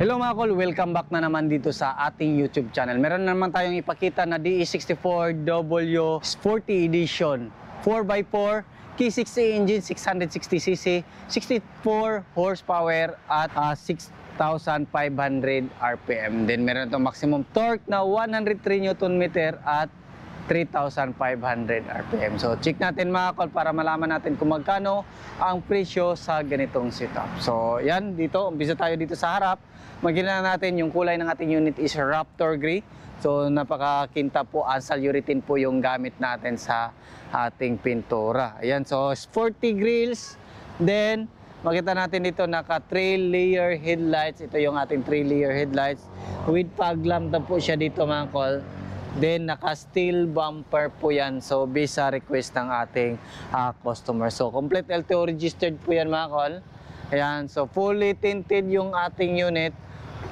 Hello mga kol, welcome back na naman dito sa ating YouTube channel. Meron na naman tayong ipakita na DE64W40 edition 4x4 K60 engine, 660cc, 64 horsepower at 6,500 RPM. Then meron itong maximum torque na 103 Nm at 3,500 RPM. So check natin mga kol para malaman natin kung magkano ang presyo sa ganitong setup. So yan, dito, umpisa tayo dito sa harap. Magina natin yung kulay ng ating unit is Raptor Gray. So napakakinta po, ansal urethane po yung gamit natin sa ating pintura. Ayan, so sporty grills. Then makita natin dito naka 3 layer headlights. Ito yung ating 3 layer headlights. With fog lamp na po siya dito mga kol. Then naka-steel bumper po yan. So based sa request ng ating customer. So complete LTO registered po yan mga kol. Ayan, so fully tinted yung ating unit.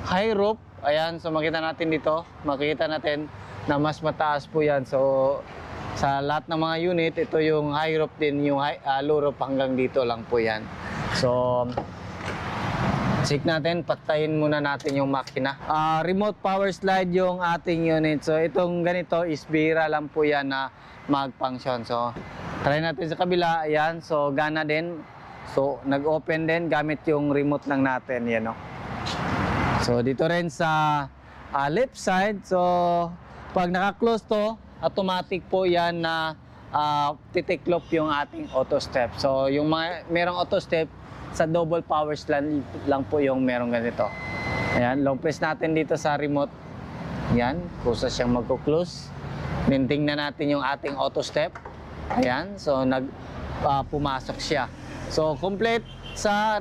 High roof. Ayan, so makita natin dito. Makikita natin na mas mataas po yan. So sa lahat ng mga unit, ito yung high roof din. Yung low roof hanggang dito lang po yan. So check natin, patayin muna natin yung makina. Remote power slide yung ating unit. So itong ganito is bihira lang po yan na mag-function. So try natin sa kabila. Ayan, so gana din. So nag-open din gamit yung remote lang natin. Yan o. So dito rin sa left side. So pag naka-close to, automatic po yan na titiklop yung ating auto step. So yung merong auto step, sa double power slide lang po yung merong ganito. Ayan, long press natin dito sa remote. Ayan, kusa siyang magko-close. Then tingnan natin yung ating auto step. Ayan, so pumasok siya. So complete sa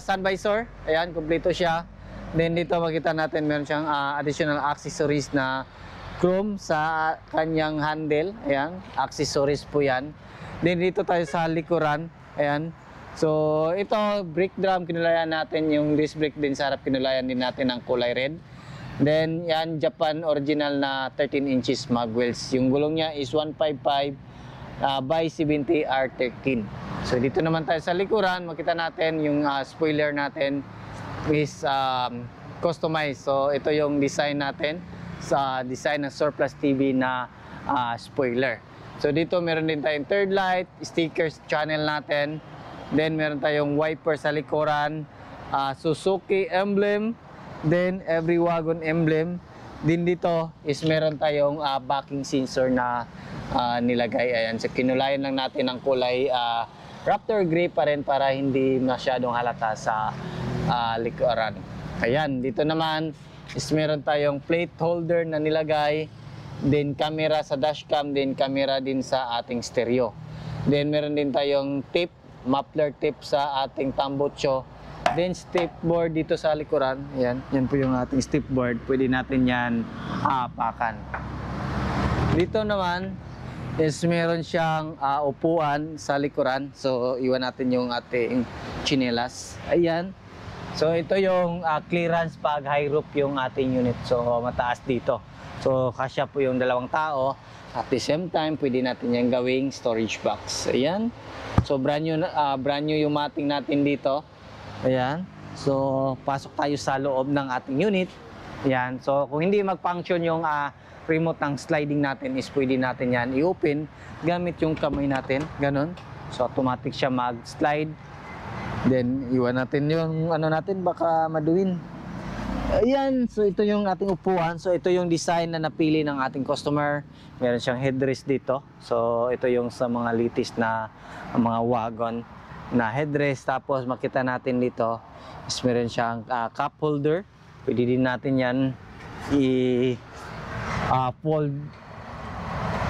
sun visor. Ayan, kompleto siya. Then dito makita natin meron siyang additional accessories na chrome sa kanyang handle. Ayan, accessories po yan. Then dito tayo sa likuran. Ayan. So ito, brake drum, kinulayan natin yung disc brake din sa harap, kinulayan din natin ng kulay red. Then yan, Japan original na 13 inches mag wheels. Yung gulong niya is 155 by 70 R13. So dito naman tayo sa likuran, makita natin yung spoiler natin is customized. So ito yung design natin sa design ng Surplus TV na spoiler. So dito meron din tayong third light, stickers channel natin. Then meron tayong wiper sa likuran, Suzuki emblem, then every wagon emblem. Din dito is meron tayong backing sensor na nilagay. Ayan, so kinulayan lang natin ng kulay Raptor Gray pa rin para hindi masyadong halata sa likuran. Ayan, dito naman is meron tayong plate holder na nilagay, then camera sa dashcam, then camera din sa ating stereo. Then meron din tayong tape, muffler tip sa ating tambutso. Then step board dito sa likuran. Yan, yan po yung ating step board. Pwede natin yan apakan. Dito naman is meron siyang upuan sa likuran. So iwan natin yung ating chinelas. Ayan. So ito yung clearance pag high roof yung ating unit. So mataas dito. So kasya po yung dalawang tao. At the same time, pwede natin yan gawing storage box. Ayan. So brand new yung mating natin dito. Ayan. So pasok tayo sa loob ng ating unit. Ayan. So kung hindi mag-function yung remote ng sliding natin, is pwede natin yan i-open gamit yung kamay natin. Ganon. So automatic siya mag-slide. Then iwan natin yung ano natin, baka maduwin. Ayan, so ito yung ating upuan. So ito yung design na napili ng ating customer. Meron siyang headrest dito. So ito yung sa mga latest na mga wagon na headrest. Tapos makita natin dito is meron siyang cup holder. Pwede din natin yan i-fold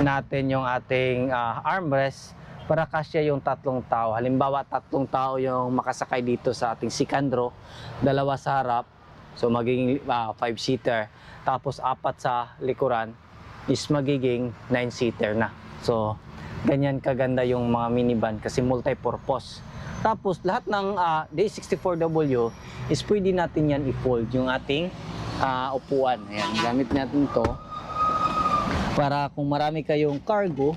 natin yung ating armrest para kasya yung tatlong tao. Halimbawa, tatlong tao yung makasakay dito sa ating Sicandro, dalawa sa harap. So magiging 5-seater. Tapos 4 sa likuran is magiging 9-seater na. So ganyan kaganda yung mga minivan kasi multi-purpose. Tapos lahat ng DE64W is pwede natin yan i-fold yung ating upuan. Ayan, gamit natin to para kung marami kayong cargo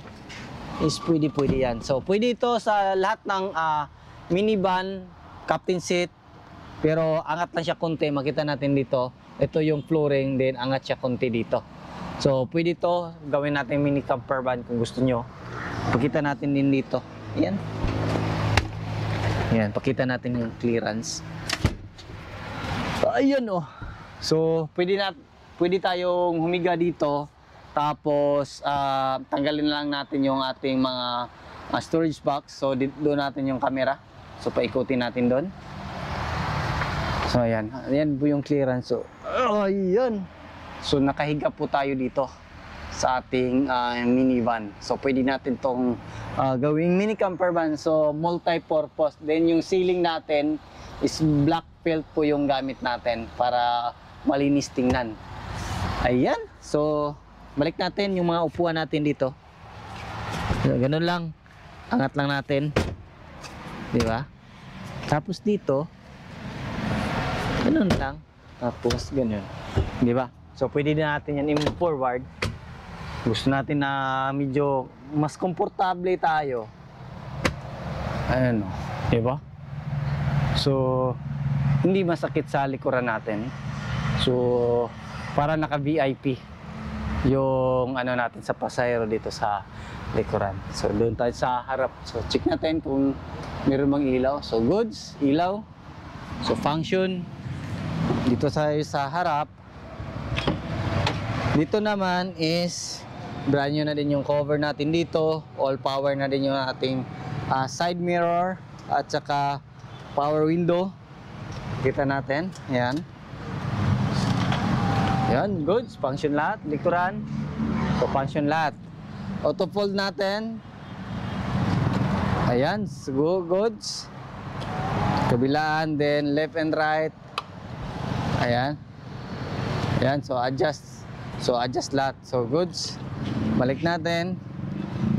is pwede yan. So pwede ito sa lahat ng minivan, captain seat, Pero angat lang siya konti, makita natin dito. Ito yung flooring, then angat siya konti dito. So pwede to gawin natin mini camper van kung gusto nyo. Pakita natin din dito. Ayan. Ayan, pakita natin yung clearance. Ayan oh. So pwede tayong humiga dito. Tapos tanggalin lang natin yung ating mga storage box. So doon natin yung camera. So paikutin natin doon. So ayan. Ayan po yung clearance. So ayan. So nakahiga po tayo dito sa ating minivan. So pwede natin tong gawing mini camper van. So multi-purpose. Then yung ceiling natin is black felt po yung gamit natin para malinis tingnan. Ayan. So balik natin yung mga upuan natin dito. So, ganun lang. Angat lang natin. Di ba? Tapos dito ganun lang. Tapos ganun. Di ba? So pwede din natin yan i-move forward. Gusto natin na medyo mas komportable tayo. Ayan o. Diba? So hindi masakit sa likuran natin. So para naka VIP yung ano natin sa pasahero dito sa likuran. So doon tayo sa harap. So check natin kung meron bang ilaw. So goods, ilaw. So function. Dito tayo sa harap. Dito naman is brand new na din yung cover natin dito. All power na din yung ating side mirror at saka power window. Kita natin. Yan. Yan. Goods. Function lahat. Likuran. So function lahat. Auto fold natin. Ayan. Goods. Kabilaan. Then left and right. Ayan. Ayan. So adjust. So adjust lahat. So goods. Balik natin.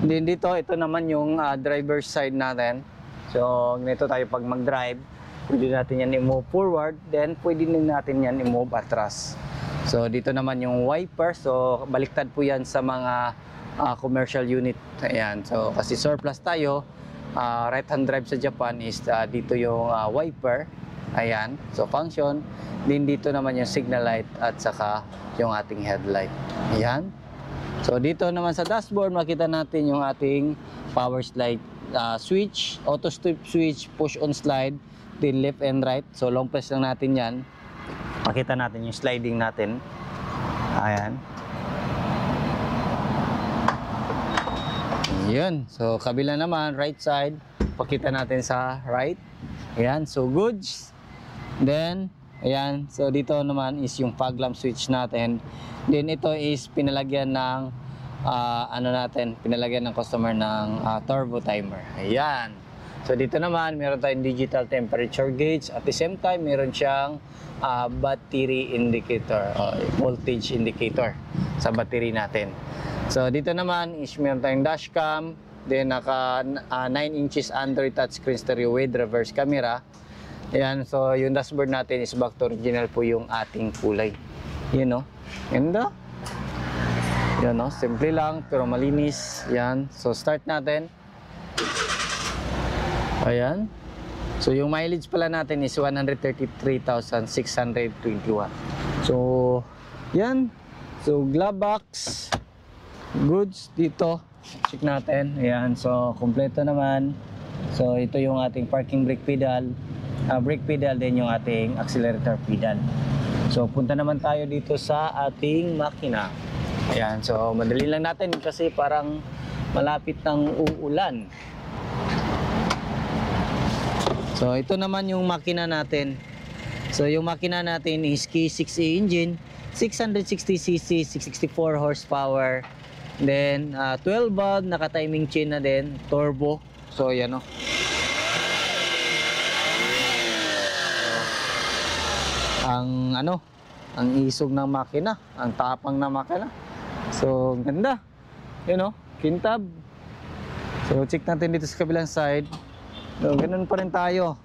Then dito, ito naman yung driver's side natin. So nito tayo pag mag-drive. Pwede natin yan i-move forward. Then pwede din natin yan i-move atras. So dito naman yung wiper. So baliktad po yan sa mga commercial unit. Ayan. So kasi surplus tayo. Right hand drive sa Japan is dito yung wiper. Ayan. So function. Then dito naman yung signal light at saka yung ating headlight. Ayan. So dito naman sa dashboard makita natin yung ating power slide switch, auto stop switch, push on slide, then left and right. So long press lang natin yan. Makita natin yung sliding natin. Ayan. Yun. So kabila naman, right side. Pakita natin sa right. Ayan. So goods. Then ayan, so dito naman is yung fog lamp switch natin. Then ito is pinalagyan ng pinalagyan ng customer ng turbo timer. Ayan. So dito naman meron tayong digital temperature gauge. At the same time meron siyang battery indicator, voltage indicator sa battery natin. So dito naman is meron tayong dashcam, then naka 9 inches Android touchscreen stereo with reverse camera. Ayan, so yung dashboard natin is back to original po yung ating kulay. Yun o. Ganda. Yan o. Simple lang pero malinis. Yan. So start natin. Ayan. So yung mileage pala natin is 133,621. So yan. So glove box. Goods dito. Check natin. Ayan. So kompleto naman. So ito yung ating parking brake pedal. Brake pedal din yung ating accelerator pedal. So punta naman tayo dito sa ating makina. Ayan, so madali lang natin kasi parang malapit ng uulan. So ito naman yung makina natin. So yung makina natin is K6A engine, 660cc, 664 horsepower. Then 12 valve, naka-timing chain na din, turbo. So yan o. Ang isog ng makina, ang tapang na makina. So ganda. You know, kintab. So check natin dito sa kabilang side. So ganun pa rin tayo.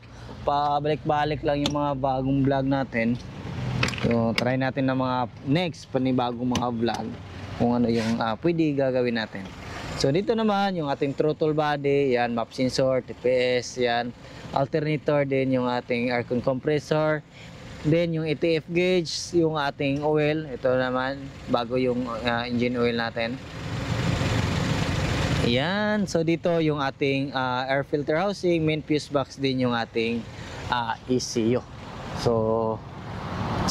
Pabalik-balik lang yung mga bagong vlog natin. So try natin ng mga next panibagong mga vlog kung ano yung pwede gagawin natin. So dito naman yung ating throttle body, yan, map sensor, TPS, yan, alternator, din yung ating air compressor, then yung ATF gauge, yung ating oil, ito naman bago yung engine oil natin. Yan, so dito yung ating air filter housing, main fuse box, din yung ating ECU. So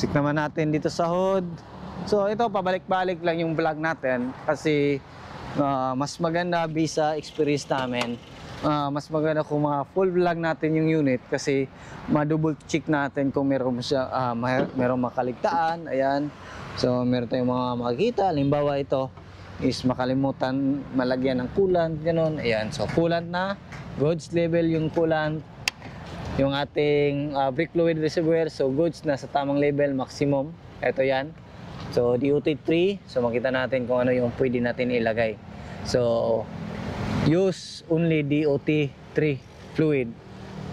check naman natin dito sa hood. So ito, pabalik-balik lang yung vlog natin kasi mas maganda bisa experience namin. Mas maganda kung mga full vlog natin yung unit kasi ma-double check natin kung meron siya merong makaligtaan. Ayan. So meron tayong mga makikita. Halimbawa ito is makalimutan malagyan ng coolant, ganun. Ayan. So coolant na, goods level yung coolant. Yung ating brake fluid reservoir, so goods na sa tamang level, maximum. Ito yan. So DOT3, so makita natin kung ano yung pwede natin ilagay. So use only DOT3 fluid.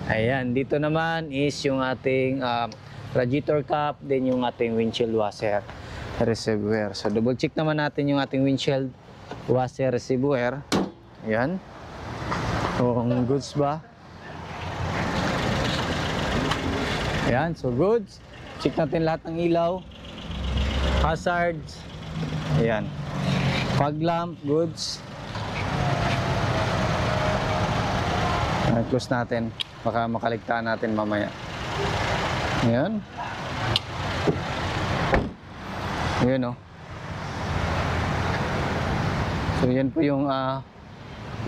Ayan, dito naman is yung ating radiator cap, din yung ating windshield washer reservoir. So double check naman natin yung ating windshield washer reservoir. Ayan. Kung goods ba? Ayan, so goods. Check natin lahat ng ilaw. Hazards, ayan, fog lamp, goods. Close natin, baka makaligtaan natin mamaya. Ayan. Ayan, oh. So yan po yung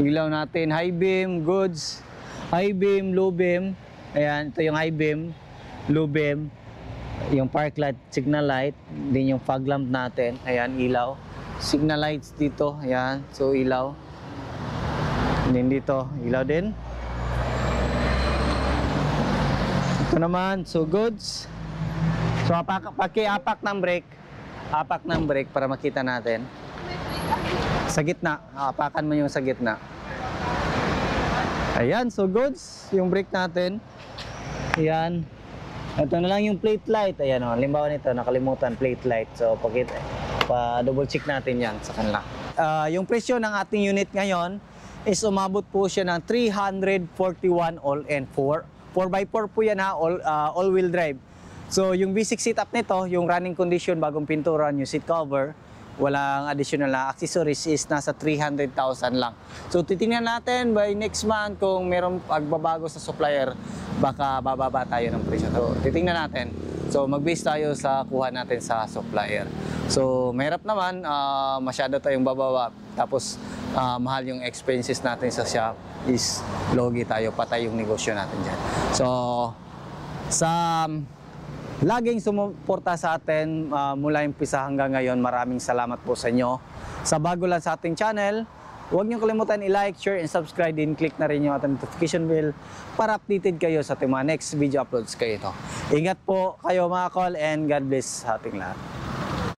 ilaw natin, high beam, goods, high beam, low beam. Ayan, ito yung high beam, low beam. Yung park light, signal light, din yung fog lamp natin. Ayan, ilaw. Signal lights dito, ayan. So ilaw. Din dito, ilaw din. Ito naman, so goods. So paki-apak ng brake. Apak ng brake para makita natin. Sa gitna, apakan mo yung sa gitna. Ayan, so goods, yung brake natin. Ayan. Ito na lang yung plate light. Ayan, o, halimbawa nito, nakalimutan, plate light. So, pa-double check natin yan sa kanila. Yung presyo ng ating unit ngayon is umabot po siya ng 341 all-in. 4x4 po yan ha, all-wheel drive. So, yung V6 setup nito, yung running condition, bagong pintura, new seat cover, walang additional na accessories is nasa 300,000 lang. So titingnan natin by next month kung merong pagbabago sa supplier, baka bababa tayo ng presyo. So titingnan natin. So mag-base tayo sa kuha natin sa supplier. So mahirap naman, masyado tayong bababa. Tapos mahal yung expenses natin sa shop, is logi tayo, patay yung negosyo natin dyan. So sa laging sumuporta sa atin mula umpisa hanggang ngayon, maraming salamat po sa inyo. Sa bago lang sa ating channel, huwag niyo kalimutan i-like, share, and subscribe din. Click na rin yung ating notification bell para updated kayo sa ating mga next video uploads kayo ito. Ingat po kayo mga call, and God bless sa ating lahat.